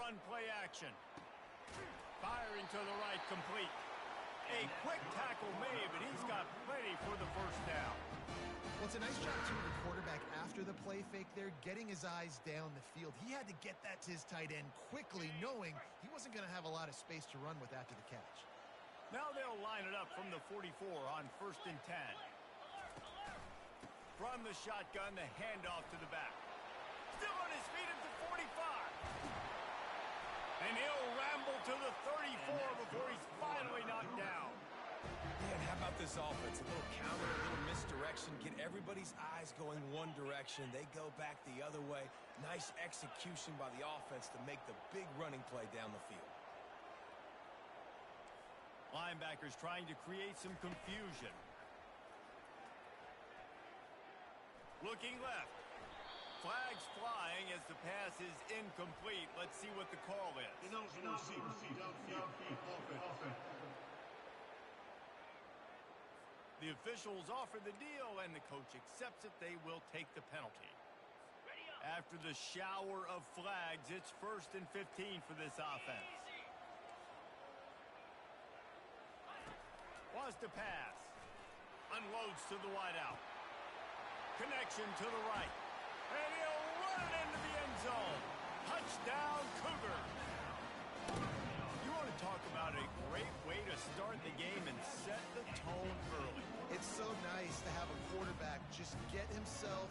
run play action. Firing to the right, complete. A quick tackle made, but he's got plenty for the first down. Well, it's a nice job, too, of the quarterback after the play fake there, getting his eyes down the field. He had to get that to his tight end quickly, knowing he wasn't going to have a lot of space to run with after the catch. Now they'll line it up from the 44 on 1st and 10. From the shotgun, the handoff to the back. Still on his feet at the 45. And he'll ramble to the 34 before he's finally knocked down. Man, how about this offense? A little counter, a little misdirection. Get everybody's eyes going one direction. They go back the other way. Nice execution by the offense to make the big running play down the field. Linebackers trying to create some confusion. Looking left. Flags flying as the pass is incomplete. Let's see what the call is. The officials offer the deal, and the coach accepts it. They will take the penalty. After the shower of flags, it's 1st and 15 for this offense. Wants to pass. Unloads to the wideout. Connection to the right. And he'll run it into the end zone. Touchdown, Cougar. You want to talk about a great way to start the game and set the tone early. It's so nice to have a quarterback just get himself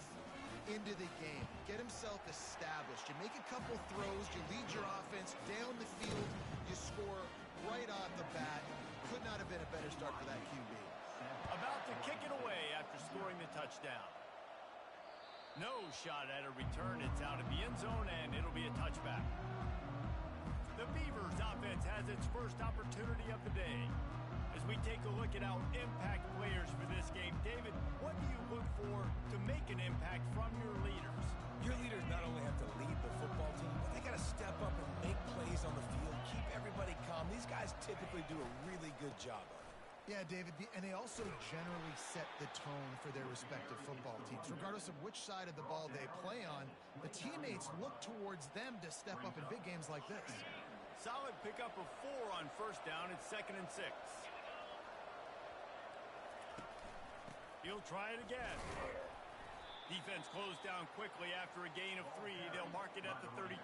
into the game, get himself established. You make a couple throws, you lead your offense down the field, you score right off the bat. Could not have been a better start for that QB. About to kick it away after scoring the touchdown. No shot at a return. It's out of the end zone, and it'll be a touchback. The Beavers offense has its first opportunity of the day. As we take a look at our impact players for this game, David, what do you look for to make an impact from your leaders? Your leaders not only have to lead the football team, but they got to step up and make plays on the field, keep everybody calm. These guys typically do a really good job of it. Yeah, David, and they also generally set the tone for their respective football teams. Regardless of which side of the ball they play on, the teammates look towards them to step up in big games like this. Solid pickup of 4 on 1st down. It's 2nd and 6. He'll try it again. Defense closed down quickly after a gain of 3. They'll mark it at the 32.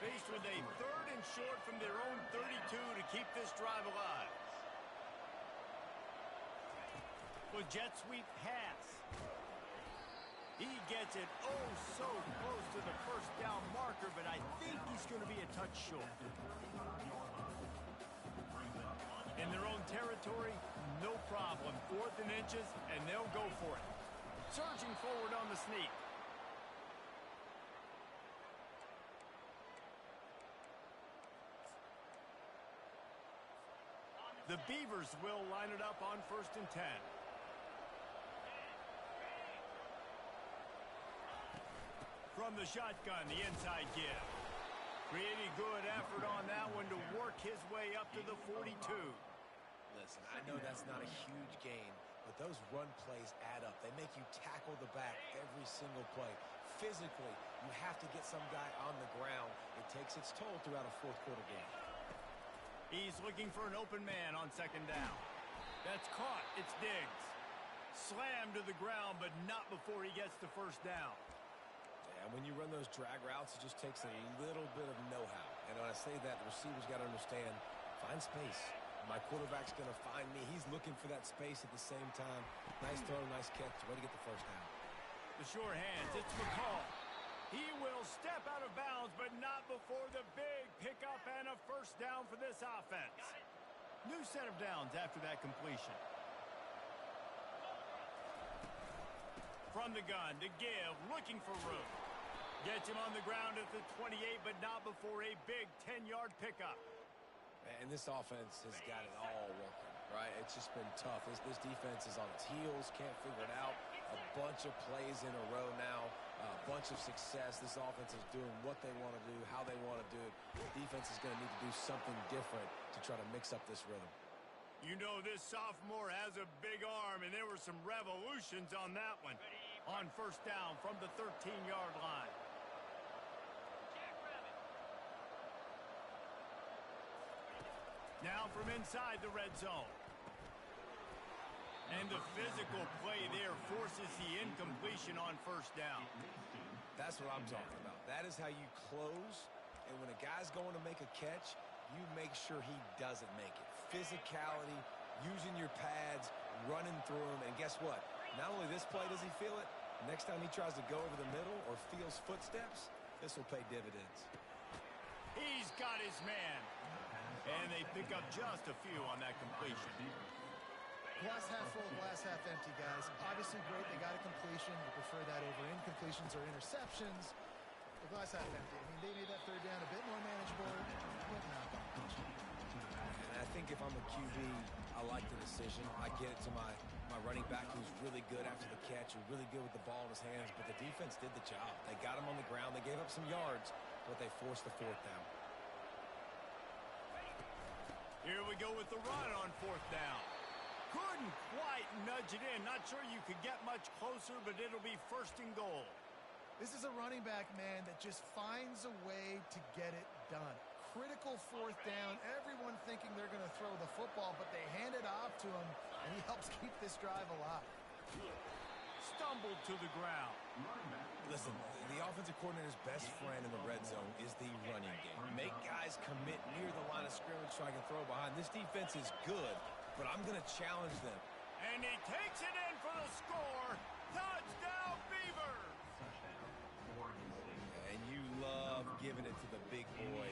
Faced with a 3rd and short from their own 32 to keep this drive alive. With jet sweep pass. He gets it so close to the 1st down marker, but I think he's going to be a touch short. In their own territory, no problem. 4th and inches, and they'll go for it. Surging forward on the sneak. The Beavers will line it up on 1st and 10. From the shotgun, the inside give. Pretty good effort on that one to work his way up to the 42. Listen, I know that's not a huge gain, but those run plays add up. They make you tackle the back every single play. Physically, you have to get some guy on the ground. It takes its toll throughout a 4th quarter game. He's looking for an open man on 2nd down. That's caught. It's Diggs. Slammed to the ground, but not before he gets to 1st down. And when you run those drag routes, it just takes a little bit of know-how. And when I say that, the receivers got to understand, find space. My quarterback's going to find me. He's looking for that space at the same time. Nice throw, nice catch. Way to get the 1st down. The sure hands. It's McCall. He will step out of bounds, but not before the big pickup and a 1st down for this offense. New set of downs after that completion. From the gun to give, looking for room. Gets him on the ground at the 28, but not before a big 10-yard pickup. And this offense has got it all working, right? It's just been tough. This defense is on its heels, can't figure it out. A bunch of plays in a row now, a bunch of success. This offense is doing what they want to do, how they want to do it. The defense is going to need to do something different to try to mix up this rhythm. You know this sophomore has a big arm, and there were some revolutions on that one. On 1st down from the 13-yard line. Now from inside the red zone. And the physical play there forces the incompletion on first down. That's what I'm talking about. That is how you close. And when a guy's going to make a catch, you make sure he doesn't make it. Physicality, using your pads, running through him. And guess what? Not only this play does he feel it, next time he tries to go over the middle or feels footsteps, this will pay dividends. He's got his man. And they pick up just a few on that completion. Glass half full, glass half empty, guys. Obviously great, they got a completion. We prefer that over incompletions or interceptions. The glass half empty. I mean, they made that third down a bit more manageable, but not that much. And I think if I'm a QB, I like the decision. I get it to my running back who's really good after the catch, or really good with the ball in his hands, but the defense did the job. They got him on the ground. They gave up some yards, but they forced the fourth down. Here we go with the run on fourth down. Couldn't quite nudge it in. Not sure you could get much closer, but it'll be first and goal. This is a running back, man, that just finds a way to get it done. Critical fourth down. Everyone thinking they're going to throw the football, but they hand it off to him, and he helps keep this drive alive. Stumbled to the ground. Listen, the offensive coordinator's best friend in the red zone is the running game. Make guys commit near the line of scrimmage so I can throw behind. This defense is good, but I'm going to challenge them. And he takes it in for the score. Touchdown, Beavers! And you love giving it to the big boy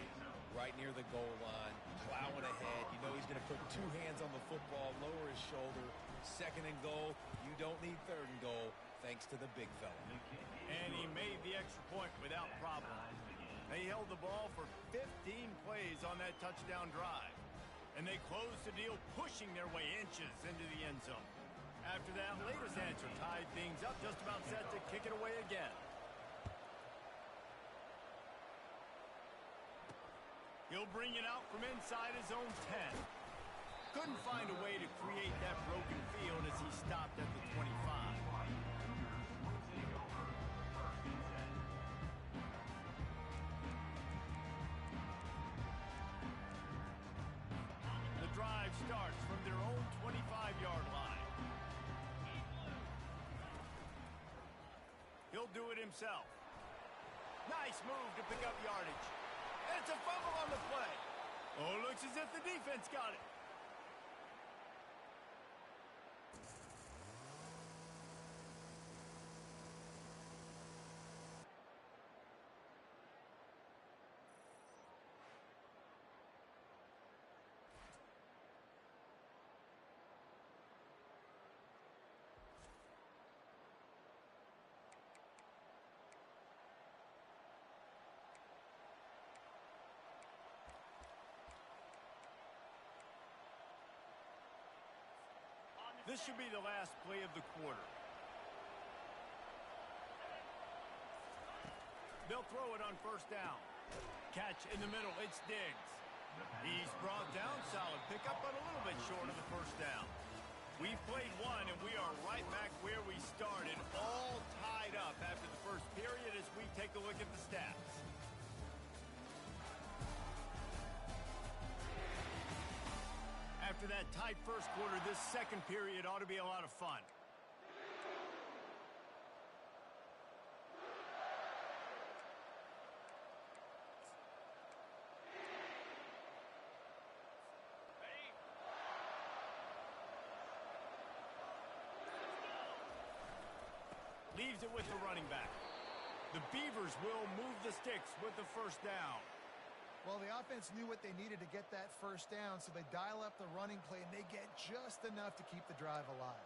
right near the goal line, plowing ahead. You know he's going to put two hands on the football, lower his shoulder. Second and goal. You don't need third and goal, thanks to the big fella. And he made the extra point without problem. They held the ball for 15 plays on that touchdown drive. And they closed the deal, pushing their way inches into the end zone. After that, latest answer tied things up, just about set to kick it away again. He'll bring it out from inside his own 10. Couldn't find a way to create that broken field as he stopped at the 25. The drive starts from their own 25-yard line. He'll do it himself. Nice move to pick up yardage. And it's a fumble on the play. Oh, looks as if the defense got it. This should be the last play of the quarter. They'll throw it on first down. Catch in the middle. It's Diggs. He's brought down. Solid pickup, but a little bit short of the first down. We've played one, and we are right back where we started, all tied up after the first period as we take a look at the stats. After that tight first quarter, this second period ought to be a lot of fun. Leaves it with the running back. The Beavers will move the sticks with the first down. Well, the offense knew what they needed to get that first down, so they dial up the running play, and they get just enough to keep the drive alive.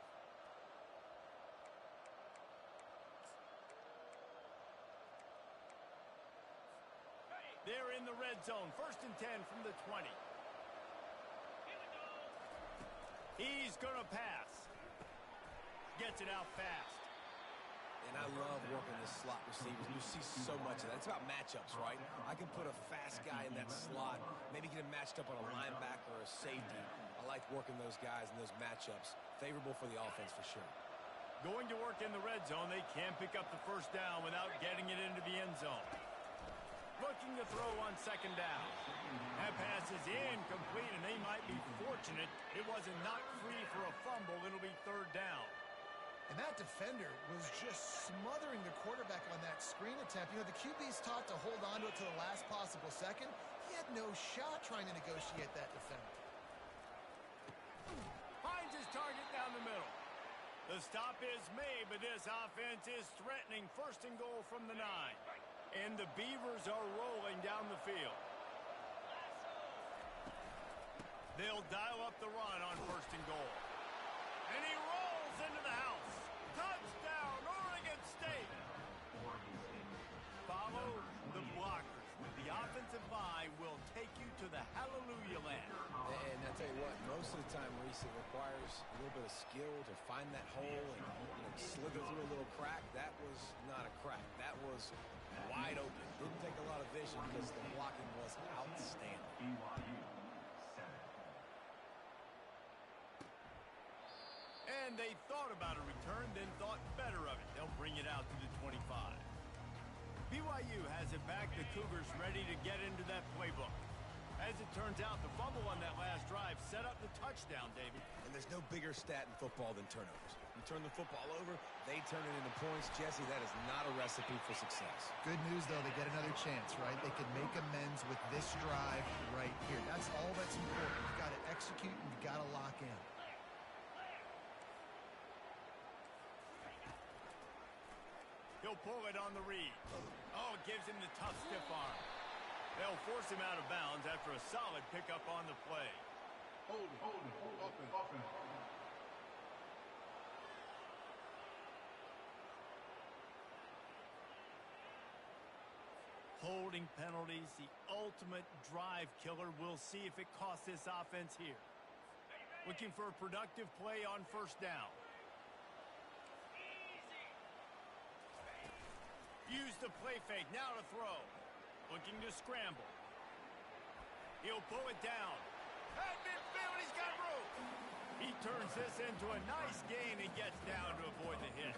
They're in the red zone. First and 10 from the 20. He's going to pass. Gets it out fast. And I love working this slot receivers. You see so much of that. It's about matchups, right? I can put a fast guy in that slot, maybe get him matched up on a linebacker or a safety. I like working those guys in those matchups. Favorable for the offense for sure. Going to work in the red zone. They can't pick up the first down without getting it into the end zone. Looks looking to throw on second down. That pass is incomplete, and they might be fortunate it wasn't knocked free for a fumble. It'll be third down. And that defender was just smothering the quarterback on that screen attempt. You know, the QB's taught to hold on to it to the last possible second. He had no shot trying to negotiate that defender. Finds his target down the middle. The stop is made, but this offense is threatening first and goal from the 9. And the Beavers are rolling down the field. They'll dial up the run on first and goal. And he rolls into the house. Touchdown, Oregon State. Follow the blockers. With the offensive line will take you to the hallelujah land. And I tell you what, most of the time, Reese, it requires a little bit of skill to find that hole and slither through a little crack. That was not a crack. That was wide open. Didn't take a lot of vision because the blocking was outstanding. And they thought about a return, then thought better of it. They'll bring it out to the 25. BYU has it back. The Cougars ready to get into that playbook. As it turns out, the fumble on that last drive set up the touchdown, David. And there's no bigger stat in football than turnovers. You turn the football over, they turn it into points. Jesse, that is not a recipe for success. Good news, though, they get another chance, right? They can make amends with this drive right here. That's all that's important. You've got to execute and you've got to lock in. He'll pull it on the read. Oh, it gives him the tough stiff arm. They'll force him out of bounds after a solid pickup on the play. Hold it. Holding penalties, the ultimate drive killer. We'll see if it costs this offense here. Looking for a productive play on first down. Use the play fake, now to throw. Looking to scramble. He'll pull it down. At midfield, he's got room. He turns this into a nice gain and gets down to avoid the hit.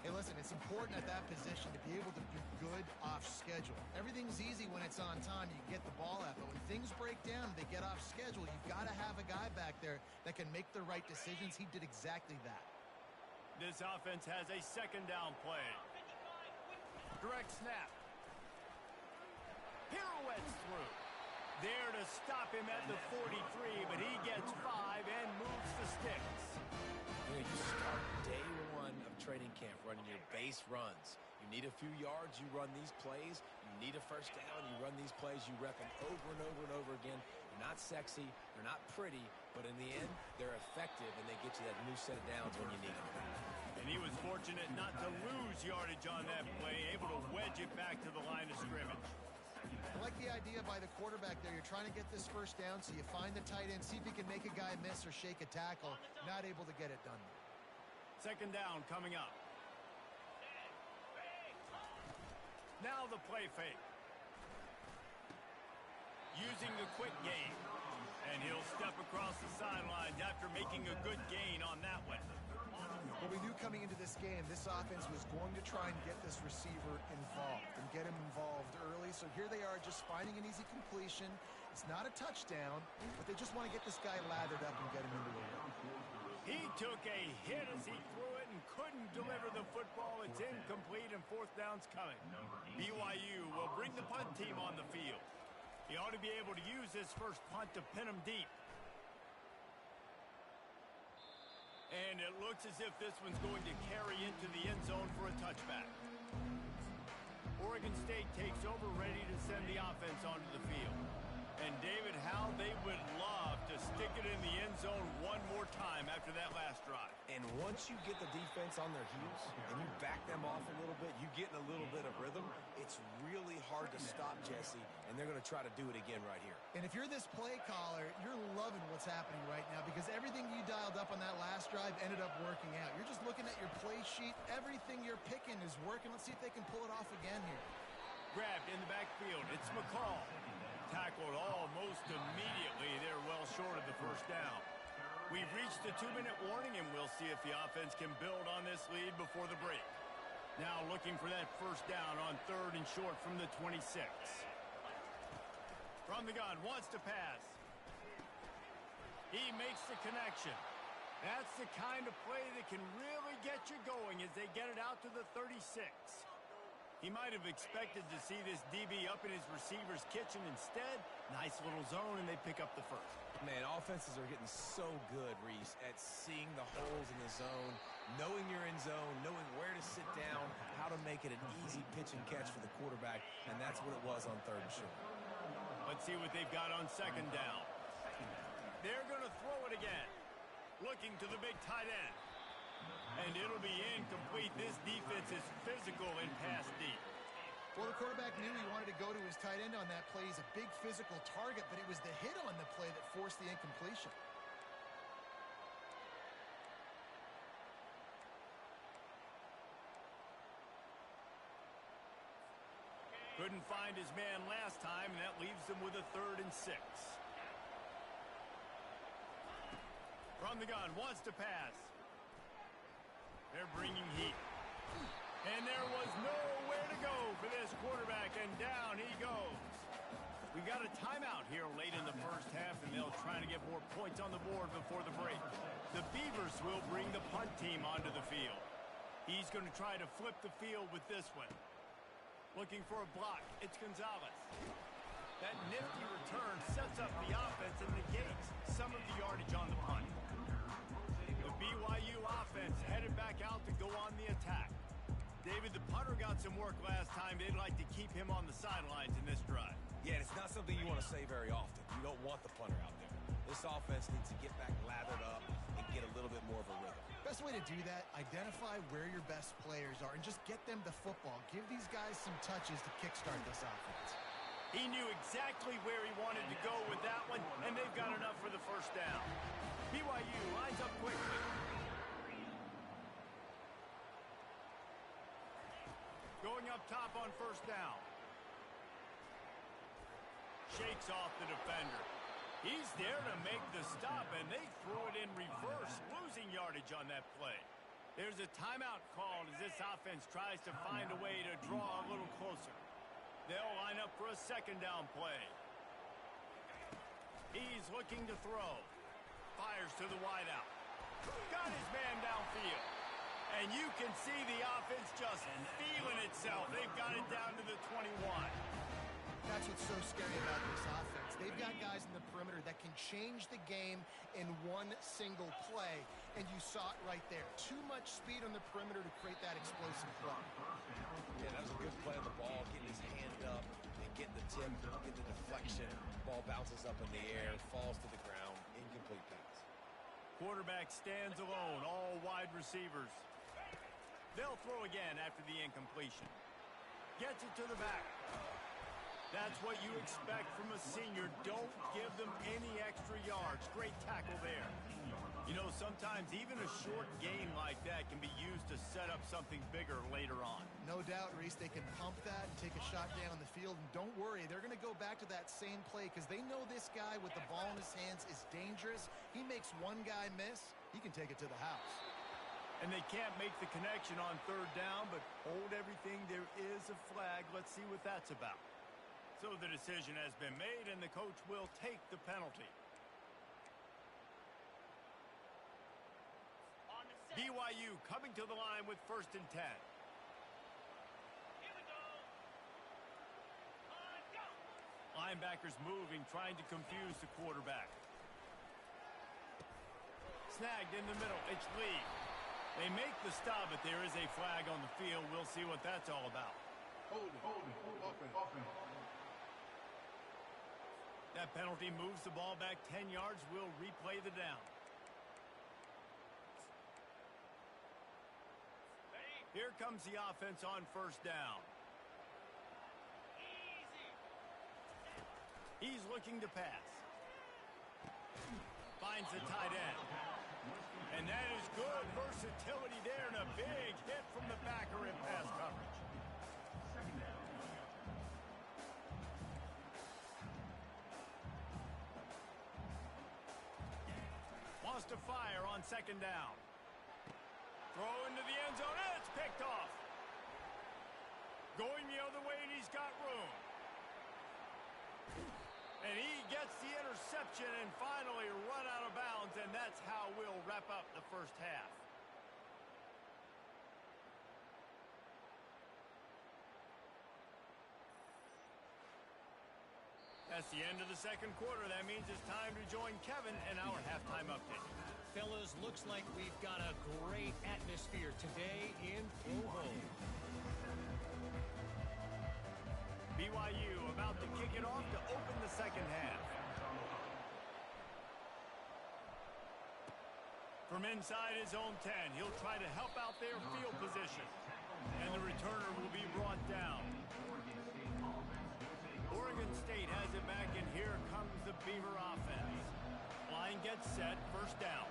Hey, listen, it's important at that position to be able to be good off schedule. Everything's easy when it's on time. You get the ball out. But when things break down, they get off schedule. You've got to have a guy back there that can make the right decisions. He did exactly that. This offense has a second down play. Direct snap. Pirouettes through. There to stop him at the 43, but he gets 5 and moves the sticks. You start day one of training camp running your base runs. You need a few yards, you run these plays. You need a first down, you run these plays. You rep them over and over and over again. They're not sexy, they're not pretty, but in the end, they're effective, and they get you that new set of downs when you need them. And he was fortunate not to lose yardage on that play, able to wedge it back to the line of scrimmage. I like the idea by the quarterback there. You're trying to get this first down, so you find the tight end, see if he can make a guy miss or shake a tackle. Not able to get it done. Second down coming up. Now the play fake. Using the quick game. And he'll step across the sidelines after making a good gain on that one. Well, we knew coming into this game, this offense was going to try and get this receiver involved and get him involved early. So here they are just finding an easy completion. It's not a touchdown, but they just want to get this guy lathered up and get him into the run. He took a hit as he threw it and couldn't deliver the football. It's incomplete and fourth down's coming. BYU will bring the punt team on the field. He ought to be able to use this first punt to pin him deep. And it looks as if this one's going to carry into the end zone for a touchback. Oregon State takes over, ready to send the offense onto the field. And David, how they would love to stick it in the end zone one more time after that last drive. And once you get the defense on their heels and you back them off a little bit, you get in a little bit of rhythm, it's really hard to stop, Jesse, and they're going to try to do it again right here. And if you're this play caller, you're loving what's happening right now because everything you dialed up on that last drive ended up working out. You're just looking at your play sheet. Everything you're picking is working. Let's see if they can pull it off again here. Grabbed in the backfield. It's McCall. Tackled almost immediately. They're well short of the first down. We've reached the 2-minute warning, and we'll see if the offense can build on this lead before the break. Now looking for that first down on 3rd and short from the 26. From the gun, wants to pass. He makes the connection. That's the kind of play that can really get you going as they get it out to the 36. He might have expected to see this DB up in his receiver's kitchen. Instead, nice little zone, and they pick up the first. Man, offenses are getting so good, Reese, at seeing the holes in the zone, knowing you're in zone, knowing where to sit down, how to make it an easy pitch and catch for the quarterback, and that's what it was on 3rd and short. Let's see what they've got on 2nd down. They're going to throw it again. Looking to the big tight end. And it'll be incomplete. This defense is physical and pass deep. Well, the quarterback knew he wanted to go to his tight end on that play. He's a big physical target, but it was the hit on the play that forced the incompletion. Couldn't find his man last time, and that leaves them with a 3rd and 6. From the gun, wants to pass. They're bringing heat. And there was nowhere to go for this quarterback, and down he goes. We got a timeout here late in the first half, and they'll try to get more points on the board before the break. The Beavers will bring the punt team onto the field. He's going to try to flip the field with this one. Looking for a block. It's Gonzalez. That nifty return sets up the offense and negates some of the yardage on the punt. The BYU offense headed back out to go on the attack. David, the punter got some work last time. They'd like to keep him on the sidelines in this drive. Yeah, it's not something you want to say very often. You don't want the punter out there. This offense needs to get back lathered up and get a little bit more of a rhythm. Best way to do that, identify where your best players are and just get them the football. Give these guys some touches to kickstart this offense. He knew exactly where he wanted to go with that one, and they've got enough for the first down. BYU lines up quickly. Going up top on 1st down. Shakes off the defender. He's there to make the stop, and they throw it in reverse, losing yardage on that play. There's a timeout called as this offense tries to find a way to draw a little closer. They'll line up for a 2nd down play. He's looking to throw. Fires to the wideout. Got his man downfield. And you can see the offense just feeling itself. They've got it down to the 21. That's what's so scary about this offense. They've got guys in the perimeter that can change the game in one single play, and you saw it right there. Too much speed on the perimeter to create that explosive play. Yeah, that was a good play on the ball, getting his hand up and getting the tip, getting the deflection. Ball bounces up in the air, falls to the ground, incomplete pass. Quarterback stands alone, all wide receivers. They'll throw again after the incompletion. Gets it to the back. That's what you expect from a senior. Don't give them any extra yards. Great tackle there. You know, sometimes even a short gain like that can be used to set up something bigger later on. No doubt, Reese, they can pump that and take a shot down the field. And don't worry, they're going to go back to that same play because they know this guy with the ball in his hands is dangerous. He makes one guy miss, he can take it to the house. And they can't make the connection on 3rd down, but hold everything. There is a flag. Let's see what that's about. So the decision has been made, and the coach will take the penalty. BYU coming to the line with 1st and 10. Linebackers moving, trying to confuse the quarterback. Snagged in the middle. It's Lee. They make the stop, but there is a flag on the field. We'll see what that's all about. Hold it, offense. That penalty moves the ball back 10 yards. We'll replay the down. Here comes the offense on 1st down. He's looking to pass. Finds the tight end. And that is good versatility there and a big hit from the backer in pass coverage. Wants to fire on 2nd down. Throw into the end zone, and it's picked off. Going the other way, and he's got room. the interception and finally run out of bounds, and that's how we'll wrap up the first half. That's the end of the second quarter. That means it's time to join Kevin in our halftime update. Fellas, looks like we've got a great atmosphere today in Provo. BYU about to kick it off to open the second half. From inside his own 10, he'll try to help out their field position. And the returner will be brought down. Oregon State has it back, and here comes the Beaver offense. Line gets set, first down.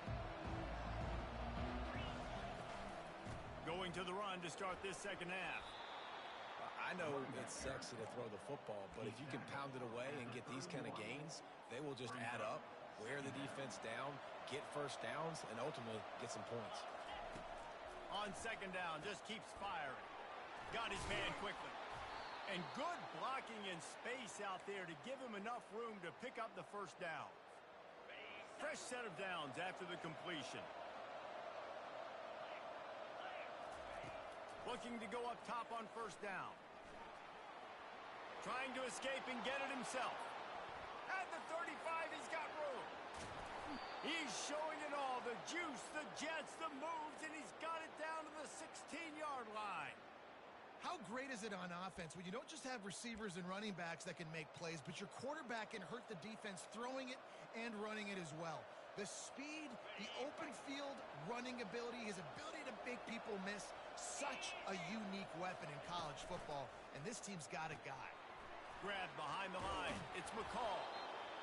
Going to the run to start this second half. I know it's sexy to throw the football, but if you can pound it away and get these kind of gains, they will just add up, wear the defense down, get first downs, and ultimately get some points. On second down, just keeps firing. Got his man quickly. And good blocking and space out there to give him enough room to pick up the first down. Fresh set of downs after the completion. Looking to go up top on first down. Trying to escape and get it himself. At the 35, he's got room. He's showing it all. The juice, the jets, the moves, and he's got it down to the 16-yard line. How great is it on offense when you don't just have receivers and running backs that can make plays, but your quarterback can hurt the defense throwing it and running it as well. The speed, the open field running ability, his ability to make people miss, such a unique weapon in college football, and this team's got a guy. Grab behind the line. It's McCall.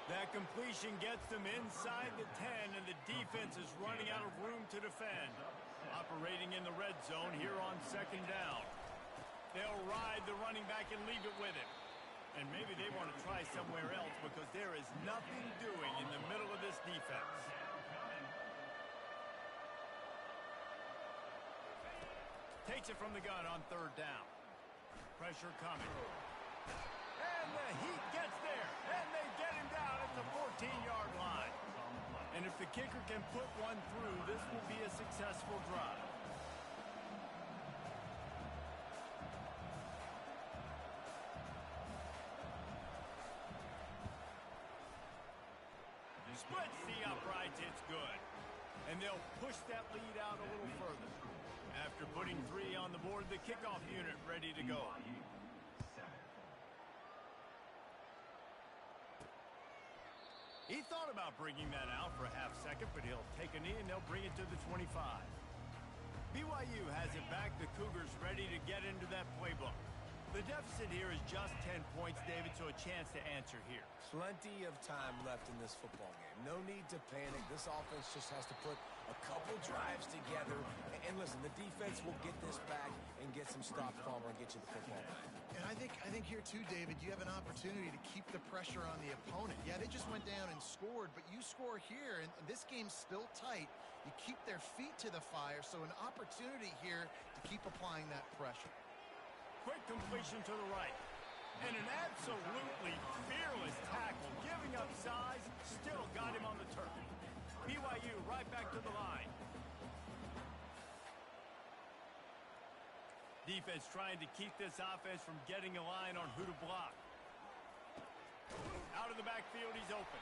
That completion gets them inside the 10, and the defense is running out of room to defend. Operating in the red zone here on second down. They'll ride the running back and leave it with him. And maybe they want to try somewhere else because there is nothing doing in the middle of this defense. Takes it from the gun on third down. Pressure coming. And the heat gets there. And they get him down at the 14-yard line. And if the kicker can put one through, this will be a successful drive. Splits the uprights, it's good. And they'll push that lead out a little further. After putting 3 on the board, the kickoff unit ready to go. He thought about bringing that out for a half second, but he'll take a knee and they'll bring it to the 25. BYU has it back. The Cougars ready to get into that playbook. The deficit here is just 10 points, David, so a chance to answer here. Plenty of time left in this football game. No need to panic. This offense just has to put a couple drives together. And listen, the defense will get this back and get some stops, Palmer, and get you the football back. And I think here too, David, you have an opportunity to keep the pressure on the opponent. Yeah, they just went down and scored, but you score here, and this game's still tight. You keep their feet to the fire, so an opportunity here to keep applying that pressure. Quick completion to the right. And an absolutely fearless tackle. Giving up size, still got him on the turf. BYU right back to the line. Defense trying to keep this offense from getting a line on who to block. Out of the backfield, he's open.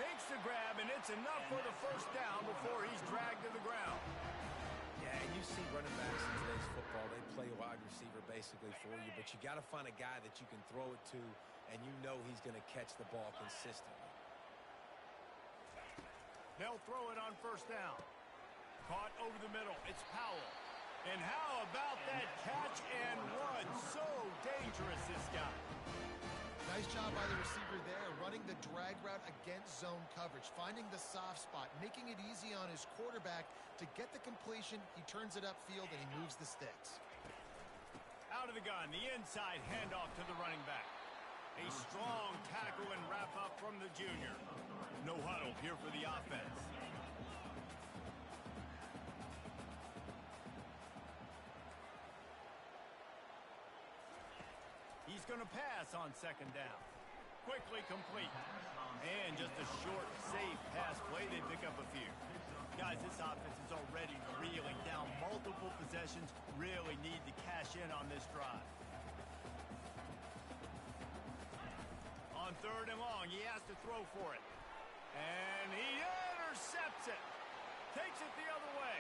Makes the grab, and it's enough for the first down before he's dragged to the ground. Yeah, and you see running backs in today's football, they play wide receiver basically for you, but you got to find a guy that you can throw it to, and you know he's going to catch the ball consistently. They'll throw it on first down. Caught over the middle. It's Powell. And how about that catch and run? So dangerous, this guy. Nice job by the receiver there, running the drag route against zone coverage, finding the soft spot, making it easy on his quarterback to get the completion. He turns it upfield, and he moves the sticks. Out of the gun, the inside handoff to the running back. A strong tackle and wrap up from the junior. No huddle here for the offense. He's going to pass on second down. quickly complete. And just a short, safe pass play, they pick up a few. Guys, this offense is already reeling down multiple possessions. Really need to cash in on this drive. On 3rd and long, he has to throw for it. And he intercepts it. Takes it the other way.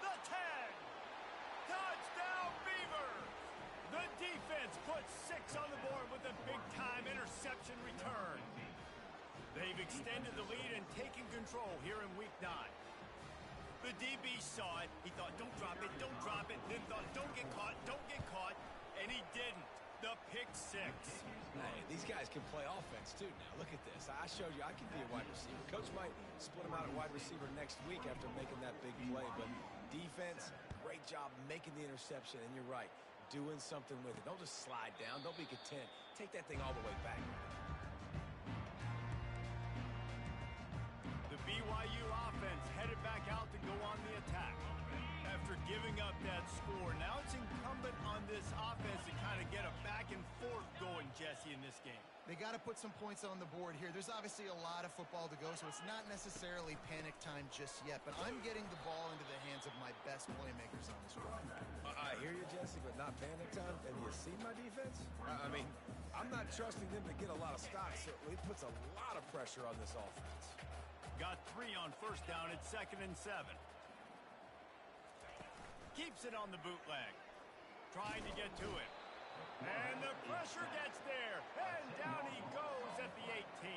The 10. Touchdown, Beavers! The defense puts 6 on the board with a big-time interception return. They've extended the lead and taken control here in Week 9. The DB saw it. He thought, don't drop it, don't drop it. Then thought, don't get caught, don't get caught. And he didn't. The pick 6. Hey, these guys can play offense, too, now. Look at this. I showed you I can be a wide receiver. Coach might split him out at wide receiver next week after making that big play. But defense, great job making the interception. And you're right, doing something with it. Don't just slide down. Don't be content. Take that thing all the way back. The BYU offense headed back out to go on the attack. After giving up that score, now it's incumbent on this offense to kind of get a back and forth going, Jesse, in this game. They got to put some points on the board here. There's obviously a lot of football to go, so it's not necessarily panic time just yet, but I'm getting the ball into the hands of my best playmakers on this drive. I hear you, Jesse, but not panic time. Have you seen my defense? I mean, I'm not trusting them to get a lot of stops, so it puts a lot of pressure on this offense. Got 3 on 1st down at 2nd and 7. Keeps it on the bootleg. Trying to get to it. And the pressure gets there. And down he goes at the 18.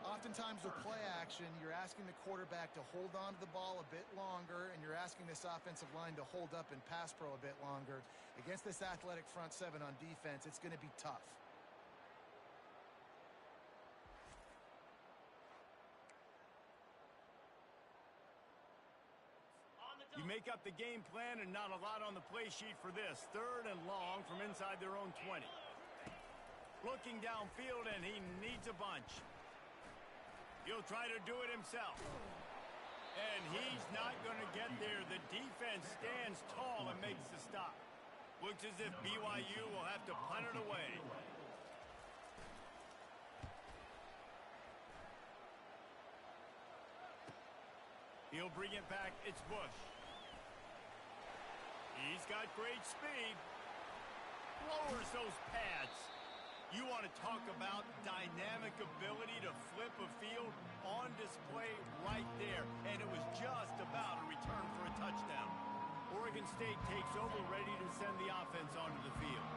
Oftentimes with play action, you're asking the quarterback to hold on to the ball a bit longer, and you're asking this offensive line to hold up in pass pro a bit longer. Against this athletic front 7 on defense, it's going to be tough. You make up the game plan and not a lot on the play sheet for this. 3rd and long from inside their own 20. Looking downfield, and he needs a bunch. He'll try to do it himself. And he's not going to get there. The defense stands tall and makes the stop. Looks as if BYU will have to punt it away. He'll bring it back. It's Bush. He's got great speed. Lowers those pads. You want to talk about dynamic ability to flip a field on display right there. And it was just about a return for a touchdown. Oregon State takes over, ready to send the offense onto the field.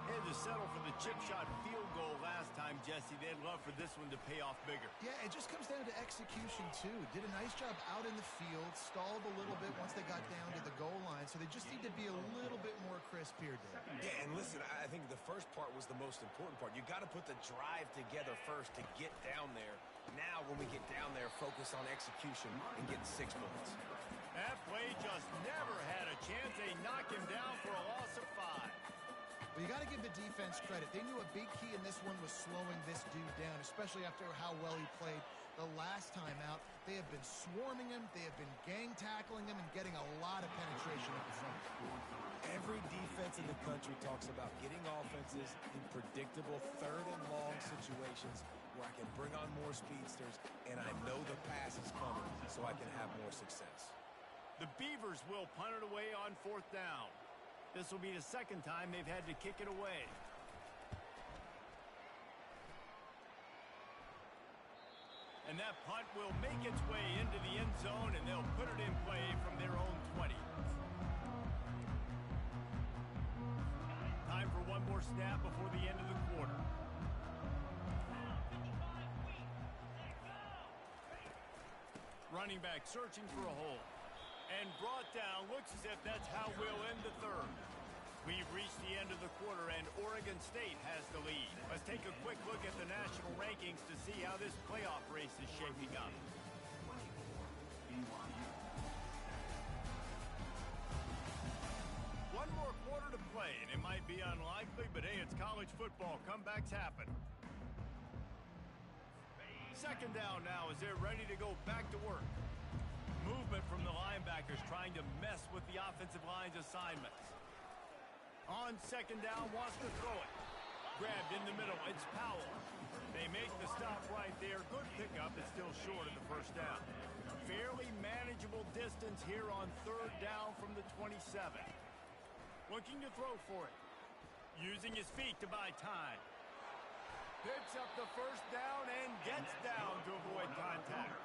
Had to settle for the chip shot field goal last time, Jesse. They'd love for this one to pay off bigger. Yeah, it just comes down to execution, too. Did a nice job out in the field, stalled a little bit once they got down to the goal line, so they just need to be a little bit more crisp here, Dave. Yeah, and listen, I think the first part was the most important part. You got to put the drive together first to get down there. Now, when we get down there, focus on execution and getting 6 points. That play just never had a chance. They knock him down for a loss of 5. Well, you got to give the defense credit. They knew a big key in this one was slowing this dude down, especially after how well he played the last time out. They have been swarming him. They have been gang tackling him and getting a lot of penetration at the front. Every defense in the country talks about getting offenses in predictable 3rd and long situations where I can bring on more speedsters and I know the pass is coming so I can have more success. The Beavers will punt it away on 4th down. This will be the 2nd time they've had to kick it away. And that punt will make its way into the end zone, and they'll put it in play from their own 20. Time for one more snap before the end of the quarter. Running back searching for a hole. And brought down. Looks as if that's how we'll end the 3rd. We've reached the end of the quarter, and Oregon State has the lead. Let's take a quick look at the national rankings to see how this playoff race is shaping up. One more quarter to play, and it might be unlikely, but hey, it's college football. Comebacks happen. 2nd down now as they're ready to go back to work. Movement from the linebackers trying to mess with the offensive line's assignments. On 2nd down, wants to throw it. grabbed in the middle. It's Powell. They make the stop right there. Good pickup. It's still short of the first down. Fairly manageable distance here on third down from the 27. Looking to throw for it. Using his feet to buy time. Picks up the first down and gets down to avoid contact.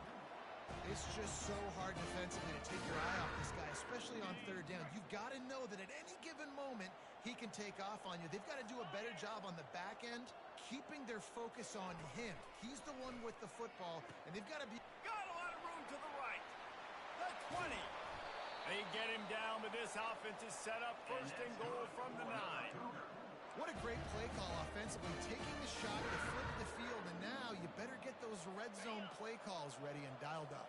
It's just so hard defensively to take your eye off this guy, especially on third down. You've got to know that at any given moment, he can take off on you. They've got to do a better job on the back end, keeping their focus on him. He's the one with the football, and they've got to be... Got a lot of room to the right. The 20. They get him down, but this offense is set up first and goal from the 9. What a great play call offensively, taking the shot to flip the field, and now you better get those red zone play calls ready and dialed up.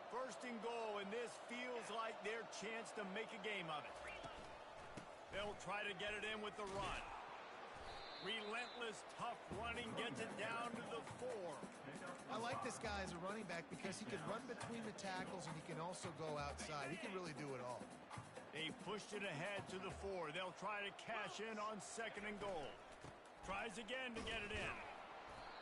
First and goal, and this feels like their chance to make a game of it. They'll try to get it in with the run. Relentless, tough running gets it down to the 4. I like this guy as a running back because he can run between the tackles and he can also go outside. He can really do it all. They pushed it ahead to the 4. They'll try to cash in on second and goal. Tries again to get it in.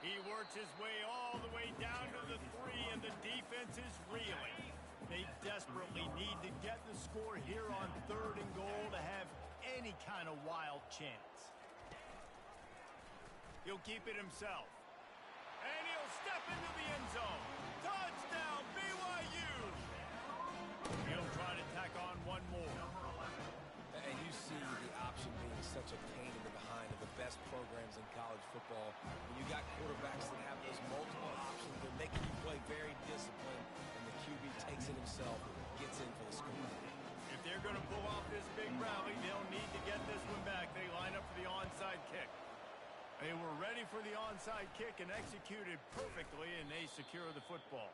He works his way all the way down to the 3, and the defense is reeling. They desperately need to get the score here on third and goal to have any kind of wild chance. He'll keep it himself. And he'll step into the end zone. Touchdown, BYU! He'll try to tack on one more. And you see the option being such a pain in the behind of the best programs in college football. When you got quarterbacks that have those multiple options, they're making you play very disciplined, and the QB takes it himself, gets in for the score. If they're going to pull off this big rally, they'll need to get this one back. They line up for the onside kick. They were ready for the onside kick and executed perfectly, and they secure the football.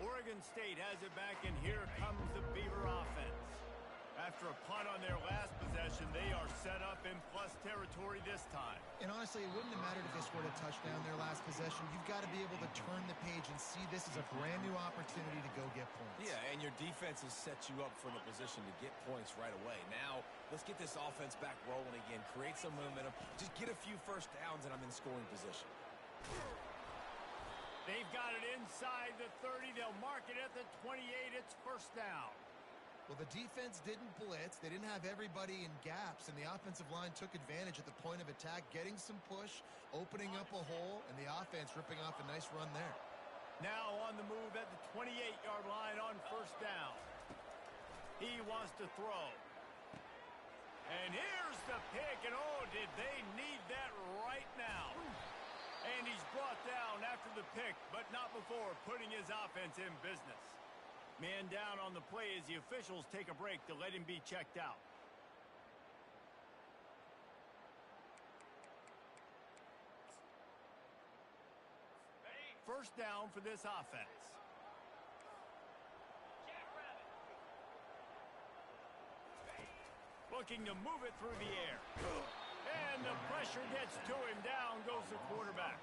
Oregon State has it back, and here comes the Beaver offense. After a punt on their last possession, they are set up in plus territory this time. And honestly, it wouldn't have mattered if they scored a touchdown their last possession. You've got to be able to turn the page and see this as a brand new opportunity to go get points. Yeah, and your defense has set you up for the position to get points right away. Now, let's get this offense back rolling again. Create some momentum. Just get a few first downs, and I'm in scoring position. They've got it inside the 30. They'll mark it at the 28. It's first down. Well, the defense didn't blitz. They didn't have everybody in gaps, and the offensive line took advantage at the point of attack, getting some push, opening up a hole, and the offense ripping off a nice run there. Now on the move at the 28-yard line on first down. He wants to throw. And here's the pick, and oh, did they need that right now. And he's brought down after the pick, but not before putting his offense in business. Man down on the play as the officials take a break to let him be checked out. First down for this offense. Looking to move it through the air. And the pressure gets to him. Down goes the quarterback.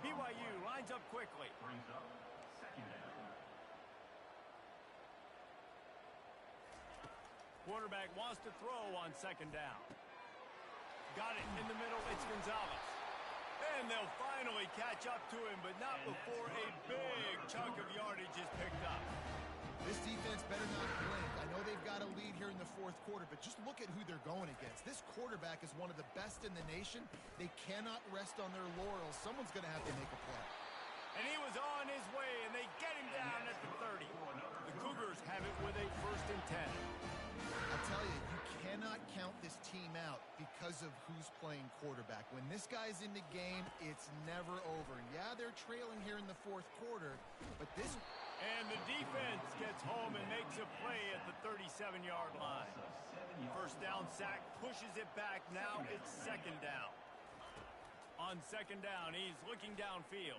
BYU lines up quickly. Quarterback wants to throw on second down. Got it in the middle. It's Gonzalez. And they'll finally catch up to him, but not before a big chunk of yardage is picked up. This defense better not blink. I know they've got a lead here in the fourth quarter, but just look at who they're going against. This quarterback is one of the best in the nation. They cannot rest on their laurels. Someone's going to have to make a play. And he was on his way, and they get him down at the 30. The Cougars have it with a first and 10. I'll tell you, you cannot count this team out because of who's playing quarterback. When this guy's in the game, it's never over. Yeah, they're trailing here in the fourth quarter, but this... And the defense gets home and makes a play at the 37-yard line. First down sack, pushes it back. Now it's second down. On second down, he's looking downfield.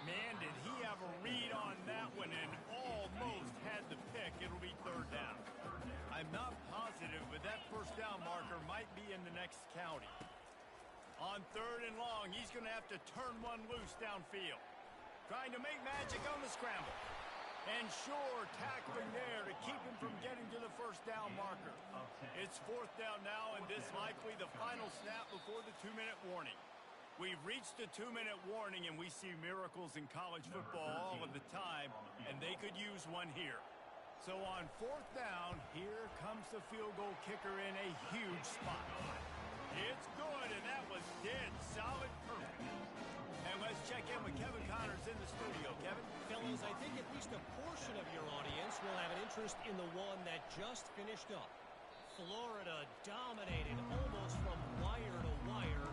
Man, did he have a read on that one and almost had the pick. It'll be third down. I'm not positive, but that first down marker might be in the next county. On third and long, he's going to have to turn one loose downfield. Trying to make magic on the scramble. And sure, tackling there to keep him from getting to the first down marker. It's fourth down now, and this likely the final snap before the 2-minute warning. We've reached the 2-minute warning, and we see miracles in college football all of the time, and they could use one here. So on fourth down, here comes the field goal kicker in a huge spot. It's good, and that was dead solid perfect. And let's check in with Kevin Connors in the studio. Kevin? Fellas, I think at least a portion of your audience will have an interest in the one that just finished up. Florida dominated almost from wire to wire.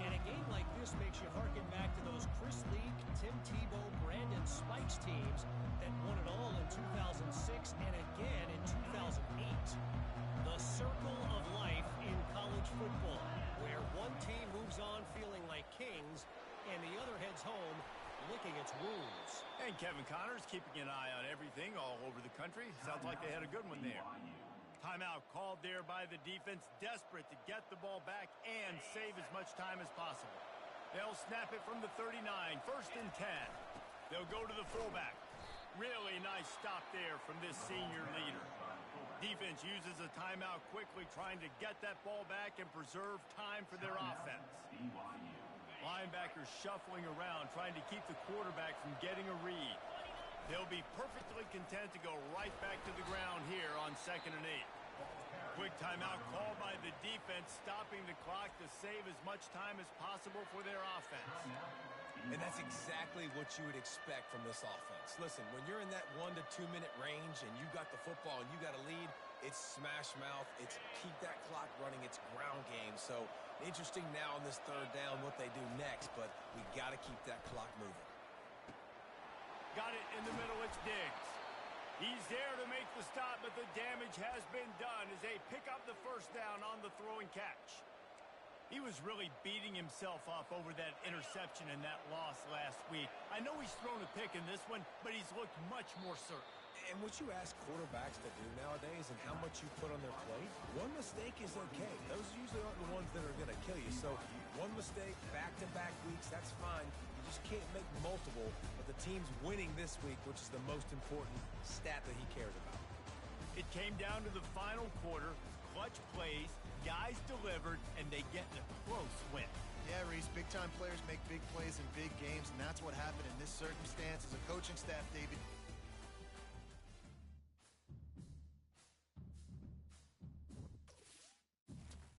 And a game like this makes you harken back to those Chris Leak, Tim Tebow, Brandon Spikes teams that won it all in 2006 and again in 2008. The circle of life in college football, where one team moves on feeling like kings and the other heads home licking its wounds. And Kevin Connors keeping an eye on everything all over the country. Sounds like they had a good one there. Timeout called there by the defense, desperate to get the ball back and save as much time as possible. They'll snap it from the 39, first and 10. They'll go to the fullback. Really nice stop there from this senior leader. Defense uses a timeout quickly, trying to get that ball back and preserve time for their offense. Linebackers shuffling around, trying to keep the quarterback from getting a read. They'll be perfectly content to go right back to the ground here on 2nd and 8. Quick timeout called by the defense, stopping the clock to save as much time as possible for their offense. And that's exactly what you would expect from this offense. Listen, when you're in that 1 to 2 minute range and you got the football and you got a lead, it's smash mouth, it's keep that clock running, it's ground game. So interesting now on this third down what they do next, but we got to keep that clock moving. Got it in the middle, it's Diggs. He's there to make the stop, but the damage has been done as they pick up the first down on the throw and catch. He was really beating himself up over that interception and that loss last week. I know he's thrown a pick in this one, but he's looked much more certain. And what you ask quarterbacks to do nowadays and how much you put on their plate, one mistake is okay. Those usually aren't the ones that are going to kill you. So one mistake, back-to-back weeks, that's fine. You just can't make multiple. But the team's winning this week, which is the most important stat that he cares about. It came down to the final quarter, clutch plays, guys delivered, and they get a close win. Yeah, Reese, big-time players make big plays in big games, and that's what happened in this circumstance. As a coaching staff, David,